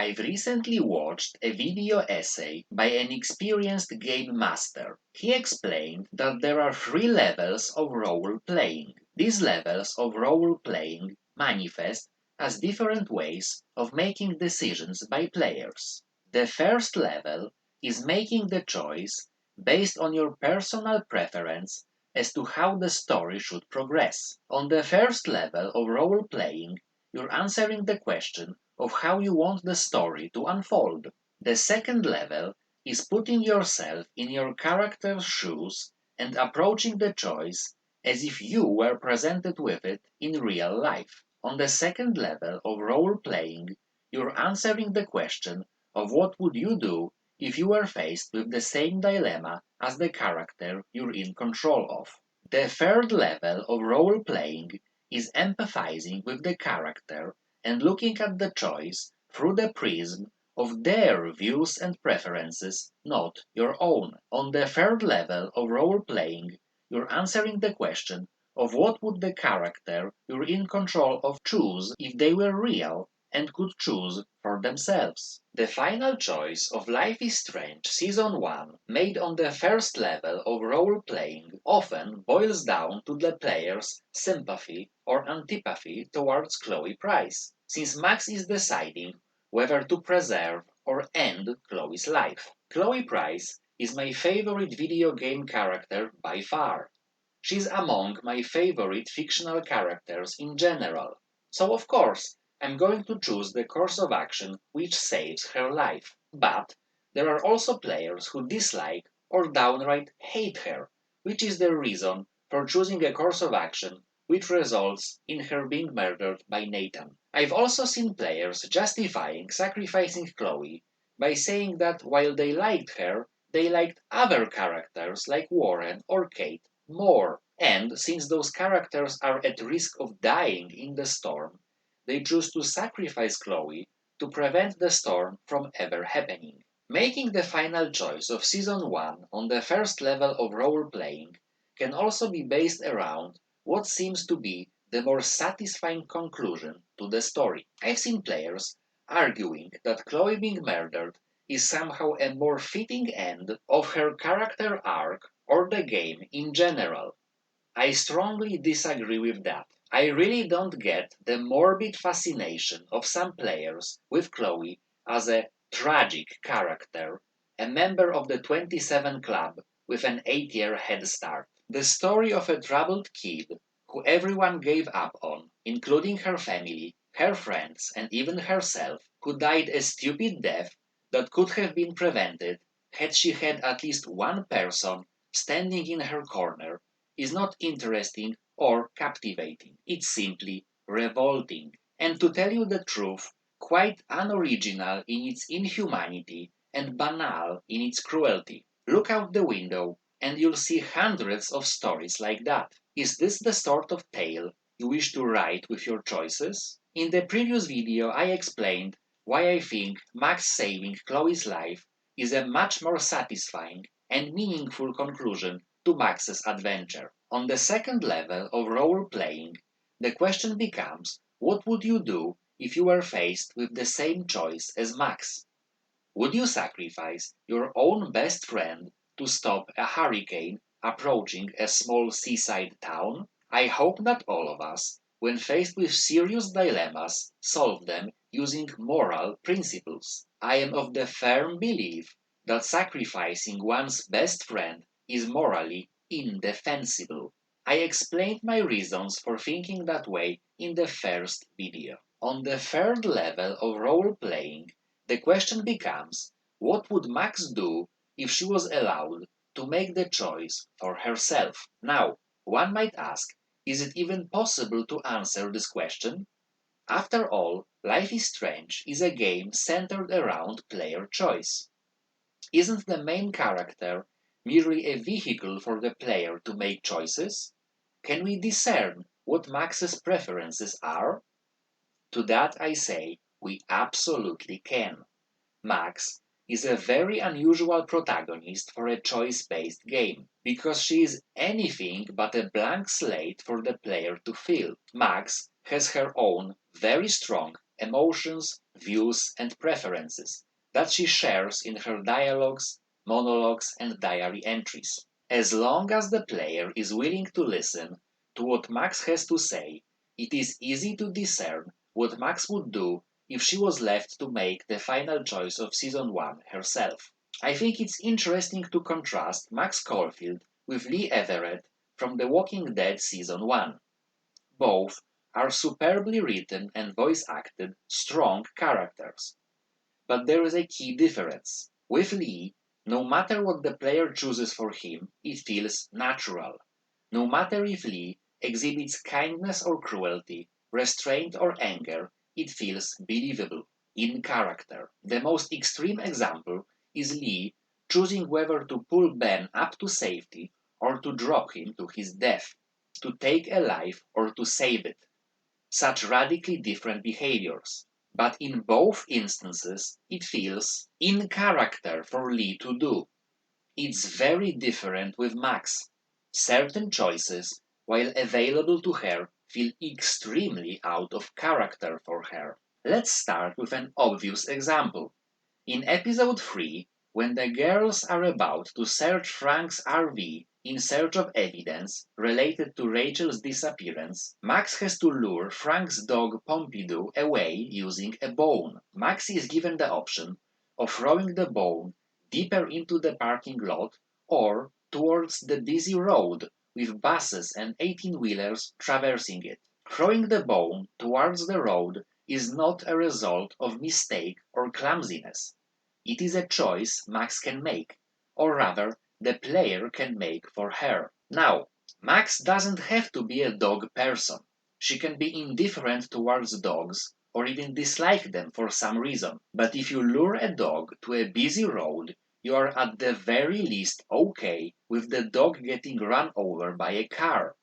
I've recently watched a video essay by an experienced game master. He explained that there are 3 levels of role-playing. These levels of role-playing manifest as different ways of making decisions by players. The first level is making the choice based on your personal preference as to how the story should progress. On the first level of role-playing, you're answering the question of how you want the story to unfold. The second level is putting yourself in your character's shoes and approaching the choice as if you were presented with it in real life. On the second level of role-playing, you're answering the question of what would you do if you were faced with the same dilemma as the character you're in control of. The third level of role-playing is empathizing with the character and looking at the choice through the prism of their views and preferences, not your own. On the third level of role-playing, you're answering the question of what would the character you're in control of choose if they were real and could choose for themselves. The final choice of Life is Strange Season 1, made on the first level of role-playing, often boils down to the player's sympathy or antipathy towards Chloe Price, since Max is deciding whether to preserve or end Chloe's life. Chloe Price is my favorite video game character by far. She's among my favorite fictional characters in general, so of course I'm going to choose the course of action which saves her life. But there are also players who dislike or downright hate her, which is the reason for choosing a course of action which results in her being murdered by Nathan. I've also seen players justifying sacrificing Chloe by saying that while they liked her, they liked other characters like Warren or Kate more, and since those characters are at risk of dying in the storm, they choose to sacrifice Chloe to prevent the storm from ever happening. Making the final choice of Season 1 on the first level of role-playing can also be based around what seems to be the more satisfying conclusion to the story. I've seen players arguing that Chloe being murdered is somehow a more fitting end of her character arc or the game in general. I strongly disagree with that. I really don't get the morbid fascination of some players with Chloe as a tragic character, a member of the 27 Club with an 8-year head start. The story of a troubled kid who everyone gave up on, including her family, her friends, and even herself, who died a stupid death that could have been prevented had she had at least one person standing in her corner, is not interesting or captivating. It's simply revolting. And to tell you the truth, quite unoriginal in its inhumanity and banal in its cruelty. Look out the window and you'll see hundreds of stories like that. Is this the sort of tale you wish to write with your choices? In the previous video, I explained why I think Max saving Chloe's life is a much more satisfying and meaningful conclusion to Max's adventure. On the second level of role-playing, the question becomes, what would you do if you were faced with the same choice as Max? Would you sacrifice your own best friend to stop a hurricane approaching a small seaside town? I hope that all of us, when faced with serious dilemmas, solve them using moral principles. I am of the firm belief that sacrificing one's best friend is morally indefensible. I explained my reasons for thinking that way in the first video. On the third level of role-playing, the question becomes, what would Max do if she was allowed to make the choice for herself? Now, one might ask, is it even possible to answer this question? After all, Life is Strange is a game centered around player choice. Isn't the main character merely a vehicle for the player to make choices? Can we discern what Max's preferences are? To that I say, we absolutely can. Max is a very unusual protagonist for a choice-based game, because she is anything but a blank slate for the player to fill. Max has her own very strong emotions, views, and preferences that she shares in her dialogues, monologues, and diary entries. As long as the player is willing to listen to what Max has to say, it is easy to discern what Max would do if she was left to make the final choice of Season 1 herself. I think it's interesting to contrast Max Caulfield with Lee Everett from The Walking Dead Season 1. Both are superbly written and voice acted, strong characters. But there is a key difference. With Lee, no matter what the player chooses for him, it feels natural. No matter if Lee exhibits kindness or cruelty, restraint or anger, it feels believable, in character. The most extreme example is Lee choosing whether to pull Ben up to safety or to drop him to his death, to take a life or to save it. Such radically different behaviors. But in both instances, it feels in character for Lee to do. It's very different with Max. Certain choices, while available to her, feel extremely out of character for her. Let's start with an obvious example. In episode 3, when the girls are about to search Frank's RV in search of evidence related to Rachel's disappearance, Max has to lure Frank's dog Pompidou away using a bone. Max is given the option of throwing the bone deeper into the parking lot or towards the busy road with buses and 18-wheelers traversing it. Throwing the bone towards the road is not a result of mistake or clumsiness. It is a choice Max can make, or rather, the player can make for her. Now, Max doesn't have to be a dog person. She can be indifferent towards dogs or even dislike them for some reason. But if you lure a dog to a busy road, you are at the very least okay with the dog getting run over by a car.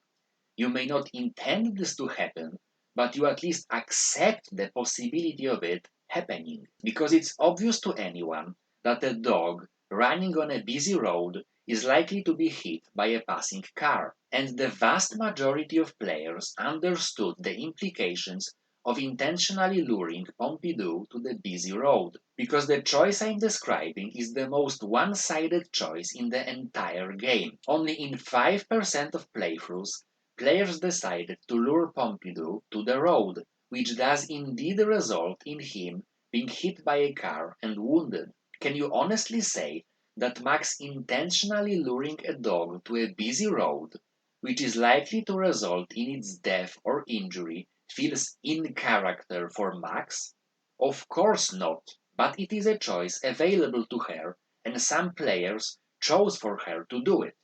You may not intend this to happen, but you at least accept the possibility of it happening, because it's obvious to anyone that a dog running on a busy road is likely to be hit by a passing car. And the vast majority of players understood the implications of intentionally luring Pompidou to the busy road, because the choice I'm describing is the most one-sided choice in the entire game. Only in 5% of playthroughs players decided to lure Pompidou to the road, which does indeed result in him being hit by a car and wounded. Can you honestly say that Max intentionally luring a dog to a busy road, which is likely to result in its death or injury, feels in character for Max? Of course not, but it is a choice available to her, and some players chose for her to do it.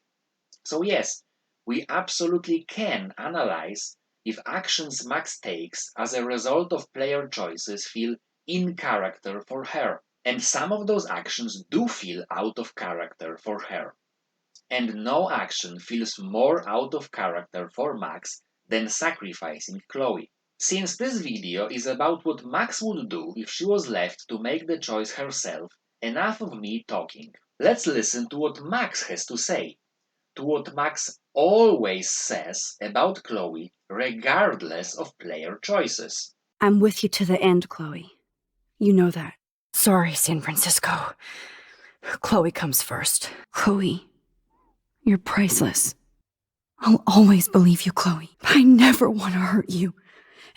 So yes, we absolutely can analyze if actions Max takes as a result of player choices feel in character for her. And some of those actions do feel out of character for her. And no action feels more out of character for Max than sacrificing Chloe. Since this video is about what Max would do if she was left to make the choice herself, enough of me talking. Let's listen to what Max has to say, to what Max always says about Chloe, regardless of player choices. I'm with you to the end, Chloe. You know that. Sorry, San Francisco. Chloe comes first. Chloe, you're priceless. I'll always believe you, Chloe. I never want to hurt you.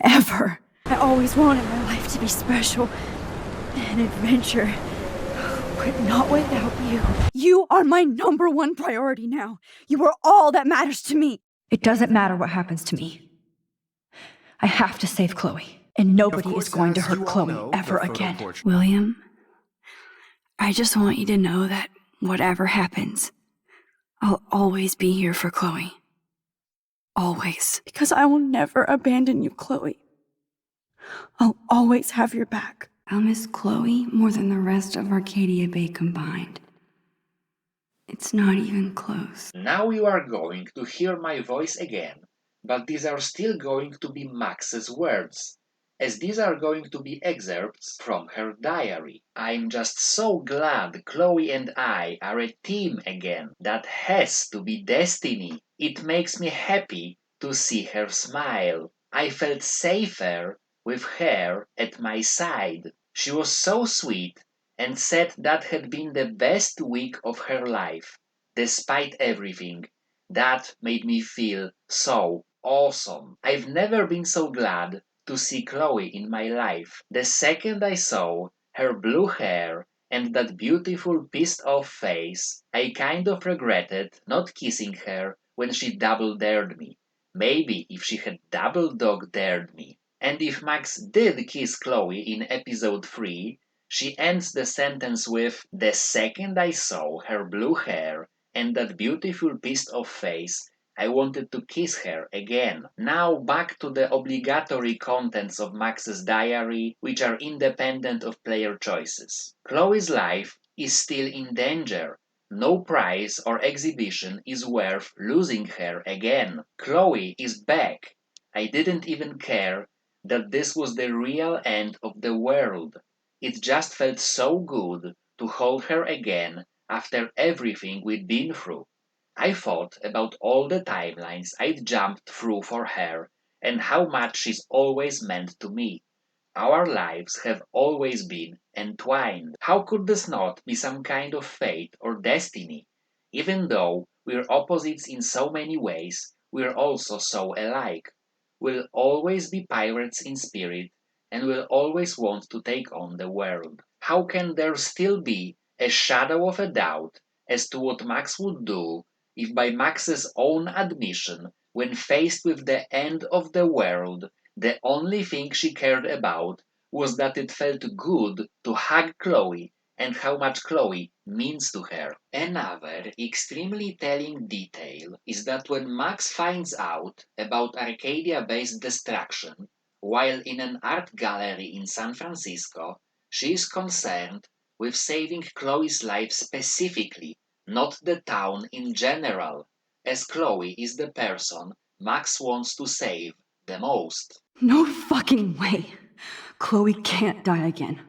Ever. I always wanted my life to be special. An adventure. But not without you. You are my #1 priority now. You are all that matters to me. It doesn't matter what happens to me. I have to save Chloe. And nobody is going to hurt Chloe ever again. William, I just want you to know that whatever happens, I'll always be here for Chloe. Always. Because I will never abandon you, Chloe. I'll always have your back. I'll miss Chloe more than the rest of Arcadia Bay combined. It's not even close. Now you are going to hear my voice again, but these are still going to be Max's words, as these are going to be excerpts from her diary. I'm just so glad Chloe and I are a team again. That has to be destiny. It makes me happy to see her smile. I felt safer with her at my side. She was so sweet and said that had been the best week of her life, despite everything. That made me feel so awesome. I've never been so glad to see Chloe in my life. The second I saw her blue hair and that beautiful pissed off face, I kind of regretted not kissing her when she double dared me. Maybe if she had double dog dared me. And if Max did kiss Chloe in episode 3, she ends the sentence with, "The second I saw her blue hair and that beautiful pissed off face, I wanted to kiss her again." Now back to the obligatory contents of Max's diary, which are independent of player choices. Chloe's life is still in danger. No prize or exhibition is worth losing her again. Chloe is back. I didn't even care that this was the real end of the world. It just felt so good to hold her again after everything we'd been through. I thought about all the timelines I'd jumped through for her and how much she's always meant to me. Our lives have always been entwined. How could this not be some kind of fate or destiny? Even though we're opposites in so many ways, we're also so alike. We'll always be pirates in spirit and will always want to take on the world. How can there still be a shadow of a doubt as to what Max would do if, by Max's own admission, when faced with the end of the world, the only thing she cared about was that it felt good to hug Chloe and how much Chloe means to her? Another extremely telling detail is that when Max finds out about Arcadia-based destruction while in an art gallery in San Francisco, she is concerned with saving Chloe's life specifically, not the town in general, as Chloe is the person Max wants to save the most. No fucking way. Chloe can't die again.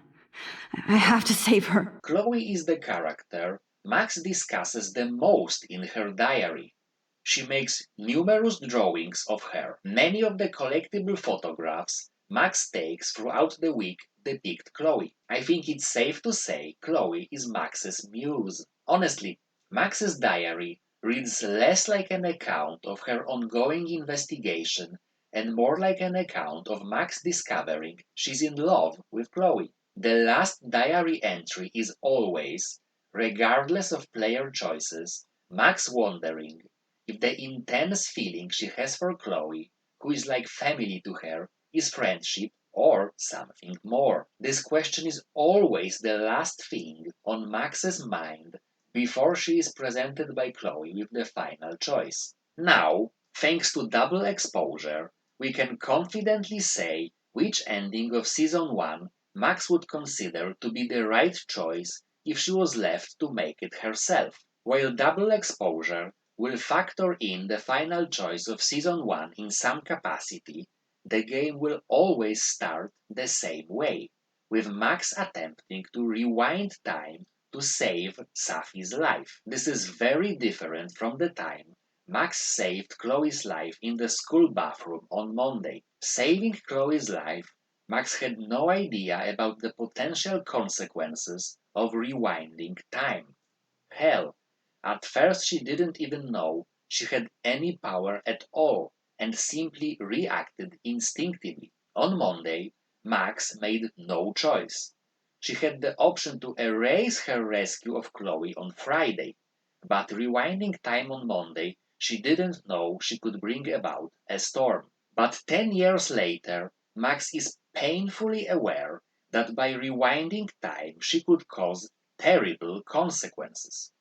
I have to save her. Chloe is the character Max discusses the most in her diary. She makes numerous drawings of her. Many of the collectible photographs Max takes throughout the week depict Chloe. I think it's safe to say Chloe is Max's muse. Honestly, Max's diary reads less like an account of her ongoing investigation and more like an account of Max discovering she's in love with Chloe. The last diary entry is always, regardless of player choices, Max wondering if the intense feeling she has for Chloe, who is like family to her, is friendship or something more. This question is always the last thing on Max's mind before she is presented by Chloe with the final choice. Now, thanks to double exposure, we can confidently say which ending of season 1 Max would consider to be the right choice if she was left to make it herself. While double exposure will factor in the final choice of season 1 in some capacity, the game will always start the same way, with Max attempting to rewind time to save Safi's life. This is very different from the time Max saved Chloe's life in the school bathroom on Monday. Saving Chloe's life, Max had no idea about the potential consequences of rewinding time. Hell, at first she didn't even know she had any power at all and simply reacted instinctively. On Monday, Max made no choice. She had the option to erase her rescue of Chloe on Friday, but rewinding time on Monday, she didn't know she could bring about a storm. But 10 years later, Max is painfully aware that by rewinding time she could cause terrible consequences.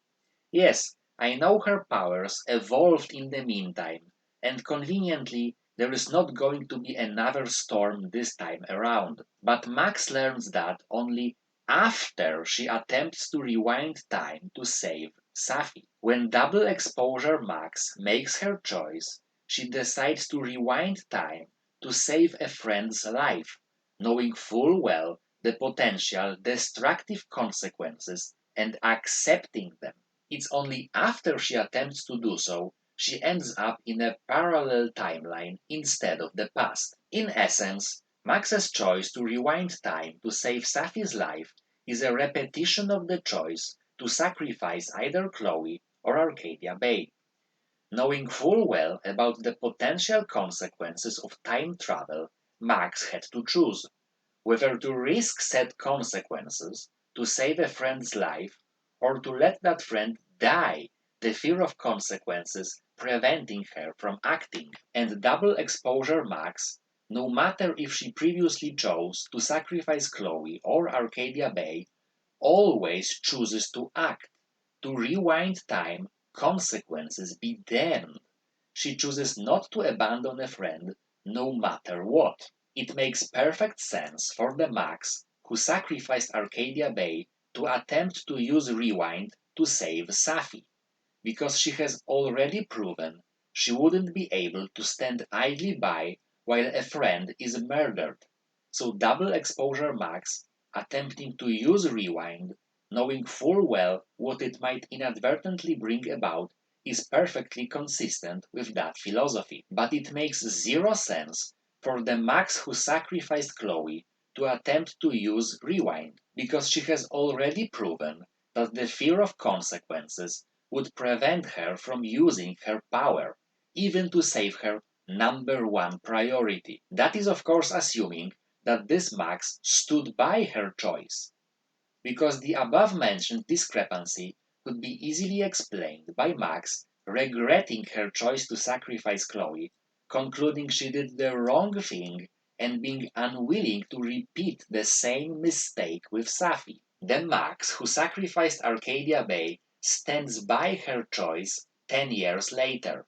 Yes, I know her powers evolved in the meantime, and conveniently there is not going to be another storm this time around. But Max learns that only after she attempts to rewind time to save Safi. When double exposure Max makes her choice, she decides to rewind time to save a friend's life, knowing full well the potential destructive consequences and accepting them. It's only after she attempts to do so she ends up in a parallel timeline instead of the past. In essence, Max's choice to rewind time to save Safi's life is a repetition of the choice to sacrifice either Chloe or Arcadia Bay. Knowing full well about the potential consequences of time travel, Max had to choose whether to risk said consequences to save a friend's life or to let that friend die, the fear of consequences preventing her from acting. And double exposure Max, no matter if she previously chose to sacrifice Chloe or Arcadia Bay, always chooses to act. To rewind time, consequences be damned. She chooses not to abandon a friend, no matter what. It makes perfect sense for the Max, who sacrificed Arcadia Bay, to attempt to use rewind to save Safi, because she has already proven she wouldn't be able to stand idly by while a friend is murdered. So double exposure Max, attempting to use rewind, knowing full well what it might inadvertently bring about, is perfectly consistent with that philosophy. But it makes zero sense for the Max who sacrificed Chloe to attempt to use rewind, because she has already proven that the fear of consequences would prevent her from using her power, even to save her number one priority. That is, of course, assuming that this Max stood by her choice, because the above mentioned discrepancy could be easily explained by Max regretting her choice to sacrifice Chloe, concluding she did the wrong thing and being unwilling to repeat the same mistake with Safi. The Max who sacrificed Arcadia Bay stands by her choice 10 years later.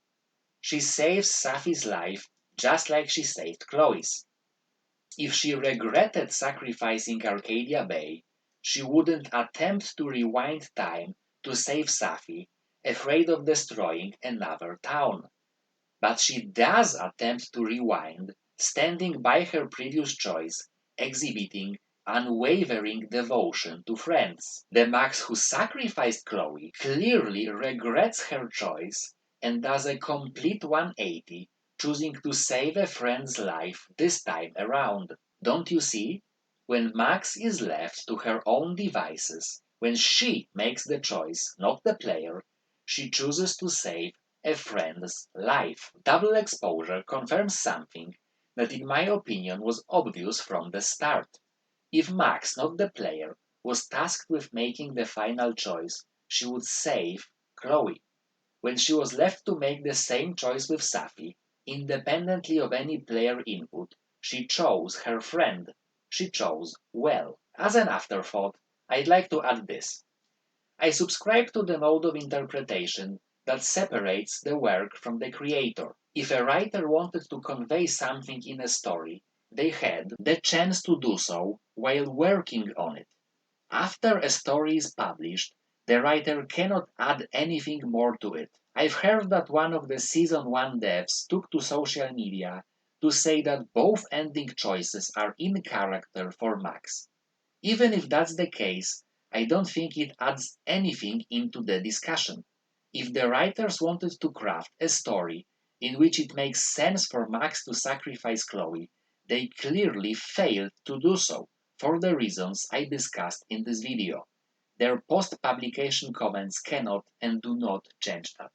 She saves Safi's life just like she saved Chloe's. If she regretted sacrificing Arcadia Bay, she wouldn't attempt to rewind time to save Safi, afraid of destroying another town. But she does attempt to rewind, standing by her previous choice, exhibiting unwavering devotion to friends. The Max who sacrificed Chloe clearly regrets her choice and does a complete 180, choosing to save a friend's life this time around. Don't you see? When Max is left to her own devices, when she makes the choice, not the player, she chooses to save a friend's life. Double exposure confirms something that, in my opinion, was obvious from the start. If Max, not the player, was tasked with making the final choice, she would save Chloe. When she was left to make the same choice with Safi, independently of any player input, she chose her friend. She chose well. As an afterthought, I'd like to add this. I subscribe to the mode of interpretation that separates the work from the creator. If a writer wanted to convey something in a story, they had the chance to do so while working on it. After a story is published, the writer cannot add anything more to it. I've heard that one of the season 1 devs took to social media to say that both ending choices are in character for Max. Even if that's the case, I don't think it adds anything into the discussion. If the writers wanted to craft a story in which it makes sense for Max to sacrifice Chloe, they clearly failed to do so, for the reasons I discussed in this video. Their post-publication comments cannot and do not change that.